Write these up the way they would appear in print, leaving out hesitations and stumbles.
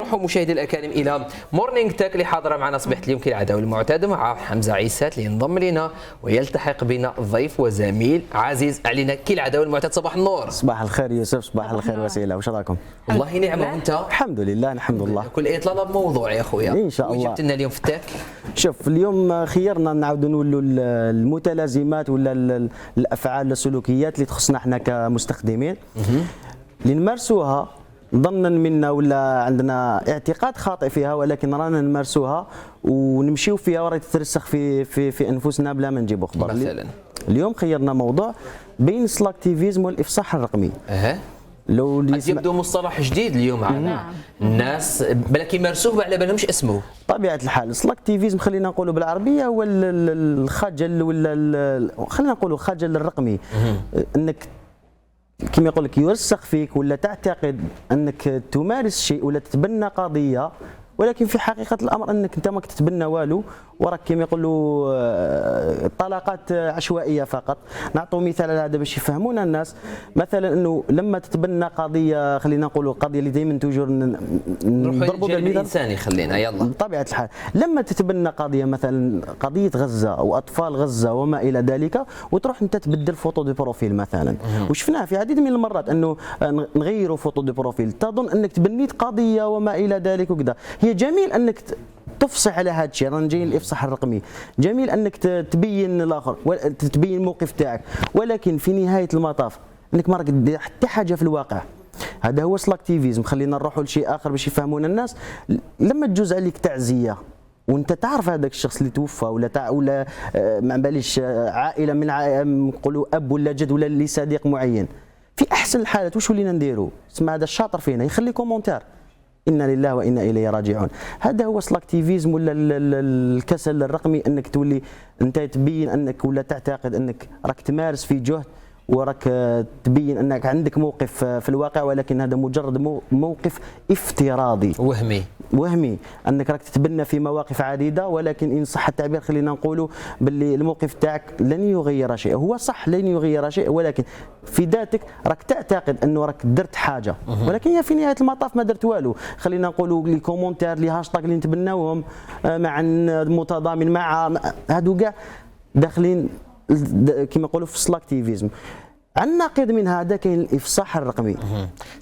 نروحوا مشاهدي الأكارم إلى مورنينغ تك اللي حاضرة معنا صباحة اليوم كالعادة والمعتاد مع حمزة عيسات اللي ينضم لنا ويلتحق بنا ضيف وزميل عزيز علينا كالعادة والمعتاد. صباح النور. صباح الخير يوسف، صباح الخير وسيلة، وش راكم؟ والله نعمة. وانت؟ الحمد لله نحمد الله. كل إطلالة بموضوع يا خويا إن شاء الله. وجبت لنا اليوم في التاك. شوف اليوم خيرنا نعاودوا نقولوا المتلازمات ولا الأفعال السلوكيات اللي تخصنا احنا كمستخدمين اللي نمارسوها ظنا منا ولا عندنا اعتقاد خاطئ فيها، ولكن رانا نمارسوها ونمشيو فيها وراهي تترسخ في انفسنا بلا ما نجيبوا خبر. مثلا اليوم خيرنا موضوع بين السلاكتيفيزم والافصاح الرقمي. لو قد يبدو مصطلح جديد اليوم على الناس بلكي يمارسوه على بالهمش اسمه. طبيعة الحال السلاكتيفيزم خلينا نقولوا بالعربية هو الخجل ولا خلينا نقولوا الخجل الرقمي، انك كما يقول لك يرسخ فيك ولا تعتقد انك تمارس شيء ولا تتبنى قضية، ولكن في حقيقة الأمر أنك أنت ما تتبنى والو، وراك كما يقولوا طلقات عشوائية فقط. نعطوا مثال على هذا باش يفهمونا الناس، مثلا أنه لما تتبنى قضية خلينا نقولوا القضية اللي دائما توجور نضربوا بالمثال الإنساني خلينا يلا. بطبيعة الحال لما تتبنى قضية مثلا قضية غزة أو أطفال غزة وما إلى ذلك، وتروح أنت تبدل فوتو دي بروفيل مثلا، وشفناها في عديد من المرات أنه نغيروا فوتو دي بروفيل، تظن أنك تبنيت قضية وما إلى ذلك وكذا. هي جميل أنك تفصح على هذا الشيء، رانا جايين الافصاح الرقمي، جميل انك تبين الاخر تبين الموقف تاعك، ولكن في نهايه المطاف انك ما راك دير حتى حاجه في الواقع. هذا هو سلاكتيفيزم. خلينا نروحوا لشيء اخر باش يفهمونا الناس. لما تجوز عليك تعزيه وانت تعرف هذاك الشخص اللي توفى ولا ما باليش عائله من نقولوا اب ولا جد ولا اللي صديق معين، في احسن الحالات واش ولينا نديروا؟ اسمع هذا الشاطر فينا يخلي كومونتير إنا لله وإنا إليه راجعون. هذا هو السلاكتيفيزم ولا الكسل الرقمي، أنك تولي أنت تبين أنك ولا تعتقد أنك راك تمارس في جهد وراك تبين أنك عندك موقف في الواقع، ولكن هذا مجرد موقف افتراضي وهمي أنك راك تتبنى في مواقف عديدة، ولكن إن صح التعبير خلينا نقولوا باللي الموقف تاعك لن يغير شيء. هو صح لن يغير شيء، ولكن في ذاتك راك تعتقد أنه راك درت حاجة، ولكن هي في نهاية المطاف ما درت والو. خلينا نقولوا لي كومونتير لي هاشتاغ اللي نتبناوهم مع متضامن مع هادو كاع داخلين كما يقولوا في السلاكتيفيزم. على النقيض من هذا كاين الافصاح الرقمي.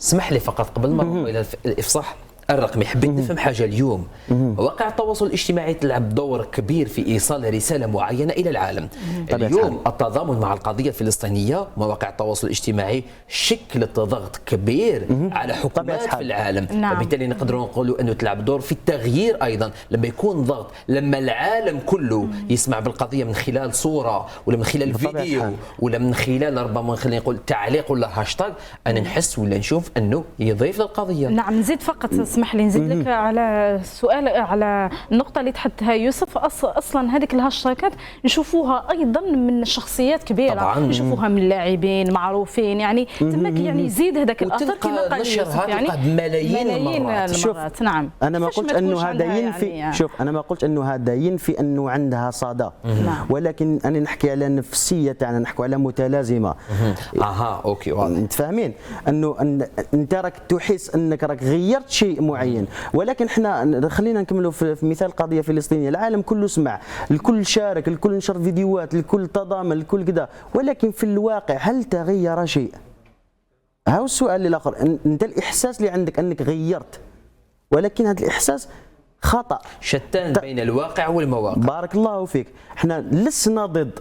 اسمح لي فقط قبل ما نروح الى الافصاح الرقمي، حبيت نفهم حاجه اليوم. مواقع التواصل الاجتماعي تلعب دور كبير في ايصال رساله معينه الى العالم. اليوم التضامن مع القضيه الفلسطينيه، مواقع التواصل الاجتماعي شكلت ضغط كبير على حكومات في العالم. وبالتالي نقدروا نقولوا انه تلعب دور في التغيير ايضا. لما يكون ضغط، لما العالم كله يسمع بالقضيه من خلال صوره ولا من خلال فيديو ولا من خلال ربما خلينا نقول تعليق ولا هاشتاج، انا نحس ولا نشوف انه يضيف للقضيه. نعم نزيد فقط اسمح لي نزيد لك على سؤال على النقطة اللي تحدثها يوسف. أصلا هذيك الهاشتاجات نشوفوها أيضا من شخصيات كبيرة طبعا، نشوفوها من لاعبين معروفين، يعني تماك يعني يزيد هذاك الأثر كما قال يوسف، يعني ملايين المرات. نعم أنا ما قلت أنه هذا ينفي يعني شوف أنا ما قلت أنه هذا ينفي أنه عندها صدى، ولكن أنا نحكي على النفسية تاعنا، نحكي على متلازمة. أوكي واضح. متفاهمين أنه أنت راك تحس أنك راك غيرت شيء معين، ولكن احنا خلينا نكملوا في مثال قضيه فلسطينيه. العالم كله سمع، الكل شارك، الكل نشر فيديوهات، الكل تضامن، الكل كذا، ولكن في الواقع هل تغير شيء؟ هاو السؤال الاخر. انت الاحساس اللي عندك انك غيرت، ولكن هذا الاحساس خطا، شتان بين الواقع والمواقع. بارك الله فيك. احنا لسنا ضد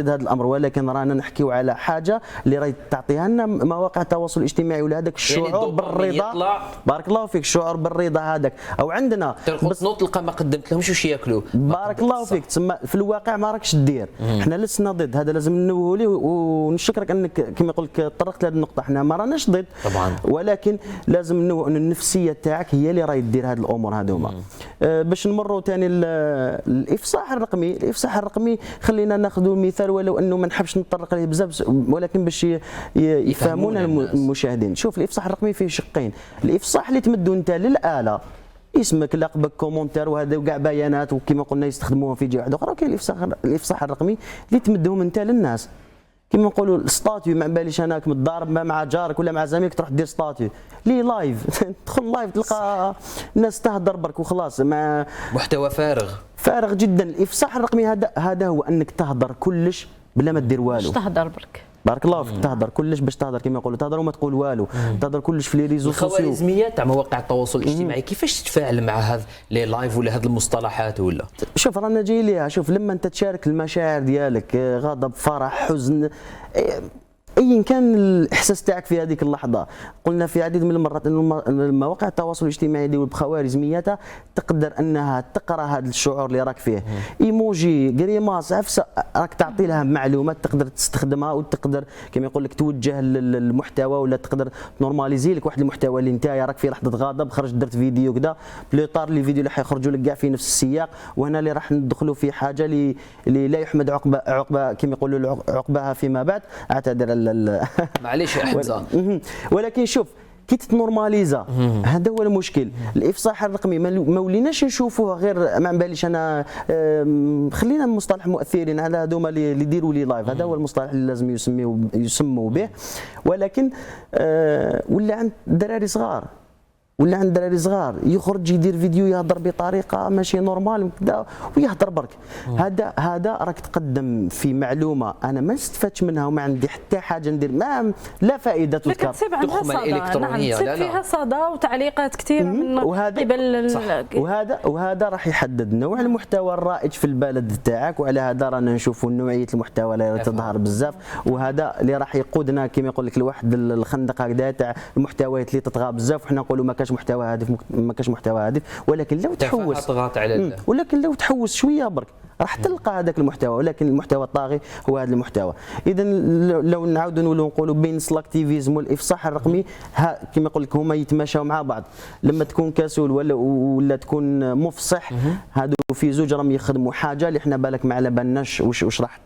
هذا الامر، ولكن رانا نحكيو على حاجه اللي راهي تعطيها لنا مواقع التواصل الاجتماعي ولا هذاك الشعور يعني بالرضا. بارك الله فيك، الشعور بالرضا هذاك. او عندنا بس تلقى ما قدمت لهمش واش ياكلوا. بارك الله فيك. تسمى في الواقع ما راكش دير. احنا لسنا ضد هذا، لازم ننوهوا ليه، ونشكرك انك كما يقول لك طرقت لهذه النقطه. احنا ما راناش ضد طبعا، ولكن لازم ننوه ان النفسيه تاعك هي اللي راهي دير هذه الامور هذوما. باش نمروا ثاني الافصاح الرقمي. الافصاح الرقمي خلينا ناخذوا مثال، ولو انه ما نحبش نتطرق عليه بزاف، ولكن باش يفهمونا المشاهدين. شوف الافصاح الرقمي فيه شقين. الافصاح اللي تمدوا انت للاله، اسمك لقبك كومونتير وهذا وكاع بيانات وكما قلنا يستخدموها في جهه واحده اخرى. كاين الافصاح الرقمي اللي تمدهم انت للناس، كما نقولوا الستاتيو، ما باليش انا متضارب مع جارك ولا مع زميلك تروح دير ستاتيو لي لايف تدخل لايف تلقى الناس تهدر برك وخلاص، ما محتوى فارغ جدا. الافصاح الرقمي هذا هو انك تهدر كلش بلا ما دير والو. باش تهدر برك، بارك الله فيك، تهدر كلش باش تهدر كما يقولوا، تهدر وما تقول والو، تهدر كلش في لي ريزو سوسيو. الخوارزميات تاع مواقع التواصل الاجتماعي كيفاش تتفاعل مع هذا لي لايف ولا هذه المصطلحات ولا؟ شوف رانا جاي ليها، شوف لما انت تشارك المشاعر ديالك، غضب، فرح، حزن، ايا كان الاحساس تاعك في هذيك اللحظه، قلنا في عديد من المرات ان مواقع التواصل الاجتماعي دي بخوارزمياتها تقدر انها تقرا هذا الشعور اللي راك فيه، ايموجي، قريماس، عفسه، راك تعطي لها معلومات تقدر تستخدمها وتقدر كما يقول لك توجه للمحتوى، ولا تقدر نورماليزي لك واحد المحتوى اللي انت راك في لحظه غضب خرجت درت فيديو كذا، بلوطار لي فيديو اللي حيخرجوا لك كاع في نفس السياق، وهنا اللي راح ندخلوا في حاجه اللي لا يحمد عقبه كما يقولوا عقبها فيما بعد. اعتذر معليش يا حمزه. ولكن شوف كي تتنورماليزا هذا هو المشكل. الافصاح الرقمي ما وليناش نشوفوه غير ما باليش انا، خلينا مصطلح مؤثرين على هذوما اللي يديروا لي لايف، هذا هو المصطلح اللي لازم يسموا به. ولكن ولا عند دراري صغار، يخرج يدير فيديو يهضر بطريقه ماشي نورمال كذا ويهضر برك. هذا راك تقدم في معلومه انا ما استفدتش منها وما عندي حتى حاجه ندير، ما لا فائده تذكر. لكن تصيب عندها صدى، نعم تصيب فيها صدى وتعليقات كثيره من قبل وهذا راح يحدد نوع المحتوى الرائج في البلد تاعك، وعلى هذا رانا نشوفوا نوعيه المحتوى اللي تظهر بزاف، وهذا اللي راح يقودنا كما يقول لك لواحد الخندق هكذا تاع المحتويات اللي تطغى بزاف، وحنا نقولوا ما كاش محتوى هادف، ولكن لو تحوس شويه برك راح تلقى هذاك المحتوى، ولكن المحتوى الطاغي هو هذا المحتوى. اذا لو نعاودوا نقولوا بين السلاكتيفيزم والافصاح الرقمي كما يقول لك هما يتماشاو مع بعض. لما تكون كسول ولا تكون مفصح، هادو في زوج راهم يخدموا حاجه اللي احنا بالك ما على بالناش واش راح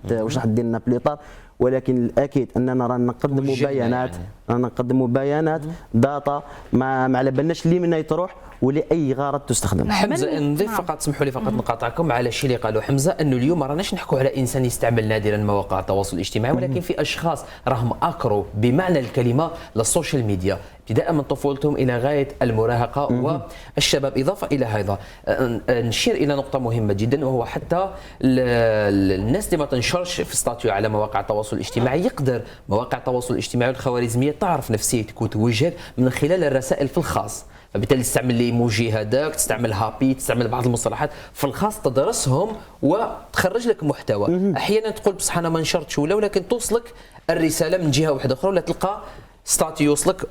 دير لنا بليطار، ولكن الاكيد اننا رانا نقدموا بيانات داتا ما على بالناش اللي منها يتروح ولاي غرض تستخدم. حمزه نضيف فقط، اسمحوا لي فقط نقاطعكم على الشيء اللي قالوا حمزه، انه اليوم ما راناش نحكوا على انسان يستعمل نادرا مواقع التواصل الاجتماعي، ولكن في اشخاص راهم اكروا بمعنى الكلمه للسوشيال ميديا ابتداء من طفولتهم الى غايه المراهقه والشباب. اضافه الى هذا نشير الى نقطه مهمه جدا، وهو حتى الناس اللي ما تنشرش في ستاتيو على مواقع التواصل الاجتماعي، يقدر مواقع التواصل الاجتماعي والخوارزميه تعرف نفسيتك وتوجهك من خلال الرسائل في الخاص، فبالتالي تستعمل الايموجي هذاك، تستعمل هابي، تستعمل بعض المصطلحات في الخاص، تدرسهم وتخرج لك محتوى. احيانا تقول بصح انا ما نشرتش ولكن توصلك الرساله من جهه واحده اخرى، ولا تلقى ستاتي يوصلك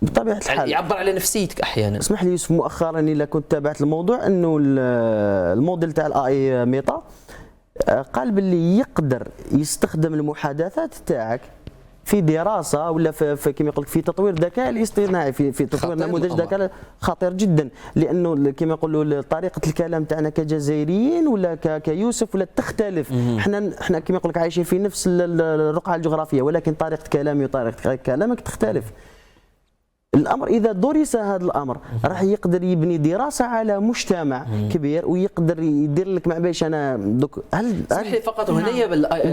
بطبيعه الحال يعبر على نفسيتك احيانا. اسمح لي يوسف، مؤخرا الا كنت تابعت الموضوع انه الموديل تاع الاي ميتا قال باللي يقدر يستخدم المحادثات تاعك في دراسه ولا في كما يقول لك في تطوير الذكاء الاصطناعي، في تطوير نموذج ذكاء خطير جدا، لانه كما يقولوا طريقه الكلام تاعنا كجزائريين ولا كيوسف ولا تختلف. احنا كما يقول لك عايشين في نفس الرقعه الجغرافيه، ولكن طريقه كلامي وطريقه كلامك تختلف. الامر اذا درس هذا الامر راح يقدر يبني دراسه على مجتمع كبير، ويقدر يدير لك مع باش انا دوك اسمح لي فقط هنا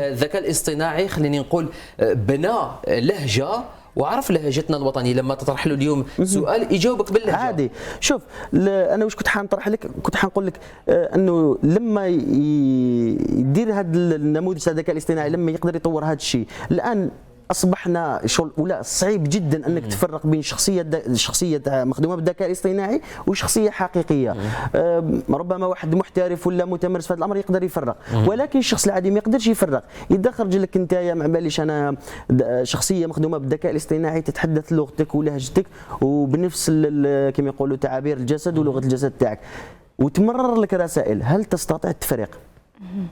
الذكاء الاصطناعي خليني نقول بنى لهجه وعرف لهجتنا الوطنيه، لما تطرح له اليوم سؤال يجاوبك باللهجه عادي. شوف انا واش كنت حنطرح لك، كنت حنقول لك انه لما يدير هذا النموذج الذكاء الاصطناعي، لما يقدر يطور هذا الشيء، الان اصبحنا شغل ولا صعيب جدا انك تفرق بين شخصيه مخدومه بالذكاء الاصطناعي وشخصيه حقيقيه. ربما واحد محترف ولا متمرس في هذا الامر يقدر يفرق، ولكن الشخص العادي ما يقدرش يفرق. اذا خرج لك انت ما باليش انا شخصيه مخدومه بالذكاء الاصطناعي تتحدث لغتك ولهجتك وبنفس كما يقولوا تعابير الجسد ولغه الجسد تاعك، وتمرر لك رسائل، هل تستطيع التفريق؟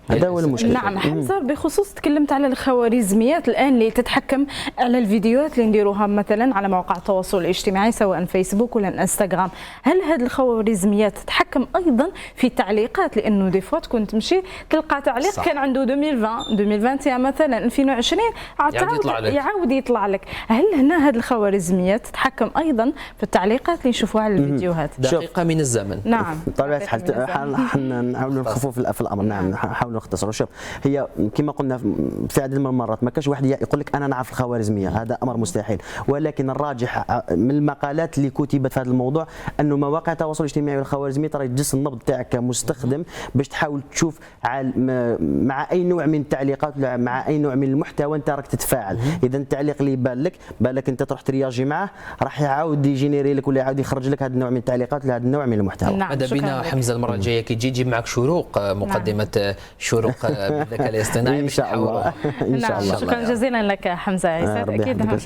هذا هو المشكل. نعم حمزه، بخصوص تكلمت على الخوارزميات الان اللي تتحكم على الفيديوهات اللي نديروها مثلا على مواقع التواصل الاجتماعي سواء فيسبوك ولا انستغرام، هل هذه الخوارزميات تتحكم ايضا في التعليقات؟ لانه دي فوا تكون تمشي تلقى تعليق صح. كان عنده 2021 مثلا 2020 يعاود يطلع لك. هل هنا هذه الخوارزميات تتحكم ايضا في التعليقات اللي نشوفوها على الفيديوهات؟ دقيقه من الزمن. نعم بطبيعه الحال نحاولوا نخفوا في الامر. نعم نحاول نختصر. شوف هي كما قلنا في عدد من المرات ما كاش واحد يقول لك انا نعرف الخوارزميه، هذا امر مستحيل، ولكن الراجح من المقالات اللي كتبت في هذا الموضوع انه مواقع التواصل الاجتماعي والخوارزميه ترى يجس النبض تاعك كمستخدم باش تحاول تشوف مع اي نوع من التعليقات ولا مع اي نوع من المحتوى انت راك تتفاعل. اذا التعليق اللي يبان لك انت تروح ترياجي معه راح يعاود يجينيري لك ولا يعاود يخرج لك هذا النوع من التعليقات ولا هذا النوع من المحتوى. ماذا بينا حمزه المره الجايه كي تجيب معك شروق مقدمه شروق بالذكاء الاصطناعي ان شاء الله. ان شاء الله. شكرا جزيلا لك حمزه عيسى. اكيد احنا